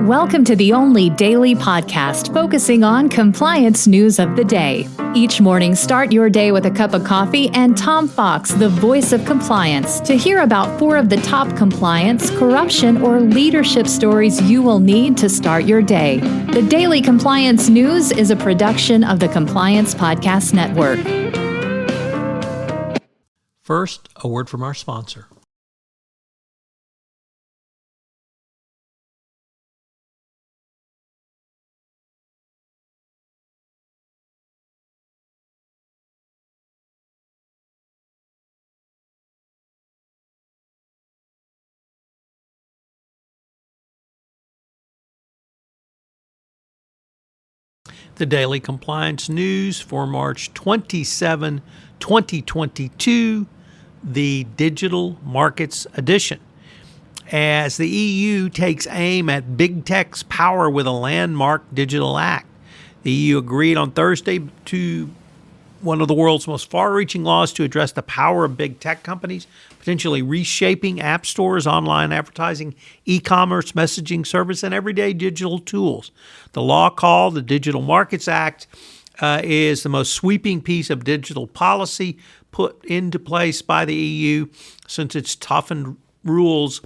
Welcome to the only daily podcast focusing on compliance news of the day. Each morning, start your day with a cup of coffee and Tom Fox, the voice of compliance, to hear about 4 of the top compliance, corruption, or leadership stories you will need to start your day. The Daily Compliance News is a production of the Compliance Podcast Network. First, a word from our sponsor. The Daily Compliance News for March 27, 2022, the Digital Markets Edition. As the EU takes aim at big tech's power with a landmark digital act, the EU agreed on Thursday to one of the world's most far-reaching laws to address the power of big tech companies, potentially reshaping app stores, online advertising, e-commerce, messaging service, and everyday digital tools. The law, called the Digital Markets Act, is the most sweeping piece of digital policy put into place by the EU since it's toughened rules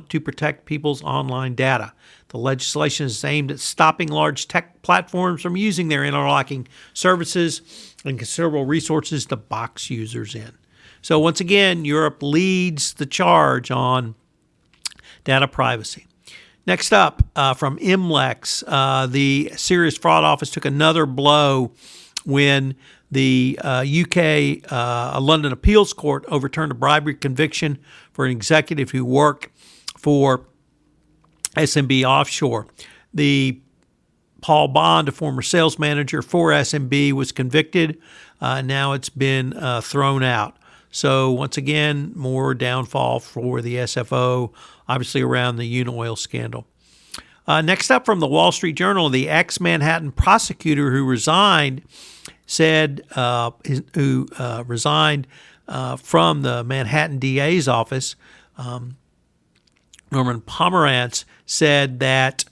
to protect people's online data. The legislation is aimed at stopping large tech platforms from using their interlocking services and considerable resources to box users in. So once again, Europe leads the charge on data privacy. Next up, from MLex, the Serious Fraud Office took another blow when the UK London Appeals Court overturned a bribery conviction for an executive who worked for SMB Offshore. The Paul Bond, a former sales manager for SMB, was convicted. Now it's been thrown out. So once again, more downfall for the SFO, obviously around the Unoil scandal. Next up, from the Wall Street Journal, the ex-Manhattan prosecutor who resigned said, resigned from the Manhattan DA's office, Norman Pomerantz, said that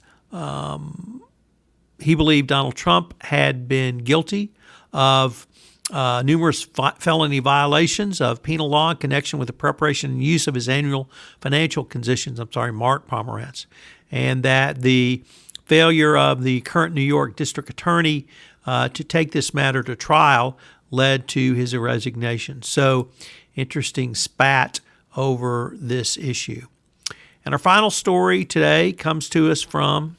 he believed Donald Trump had been guilty of numerous felony violations of penal law in connection with the preparation and use of his annual financial conditions. Mark Pomerantz. And that the failure of the current New York district attorney to take this matter to trial led to his resignation. So, interesting spat over this issue. And our final story today comes to us from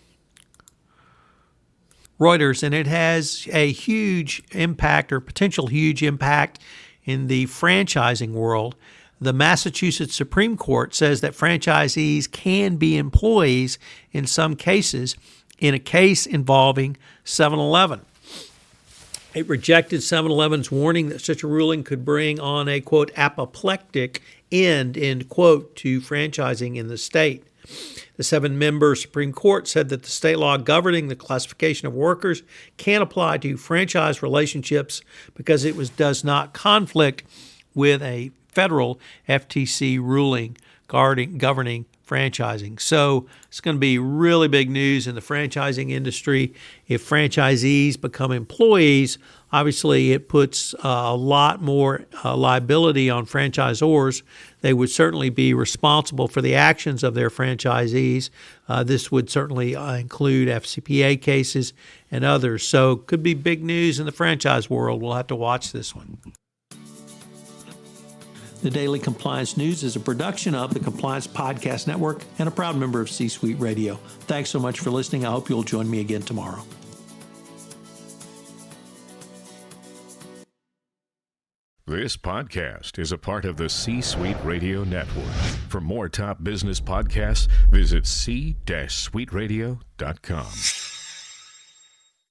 Reuters, and it has a huge impact, or potential huge impact, in the franchising world. The Massachusetts Supreme Court says that franchisees can be employees in some cases in a case involving 7-Eleven. It rejected 7-Eleven's warning that such a ruling could bring on a, quote, apoplectic end, end quote, to franchising in the state. The 7-member Supreme Court said that the state law governing the classification of workers can apply to franchise relationships because it does not conflict with a federal FTC ruling governing franchising. So it's going to be really big news in the franchising industry. If franchisees become employees, obviously it puts a lot more liability on franchisors. They would certainly be responsible for the actions of their franchisees. This would certainly include FCPA cases and others. So could be big news in the franchise world. We'll have to watch this one. The Daily Compliance News is a production of the Compliance Podcast Network and a proud member of C-Suite Radio. Thanks so much for listening. I hope you'll join me again tomorrow. This podcast is a part of the C-Suite Radio Network. For more top business podcasts, visit c-suiteradio.com.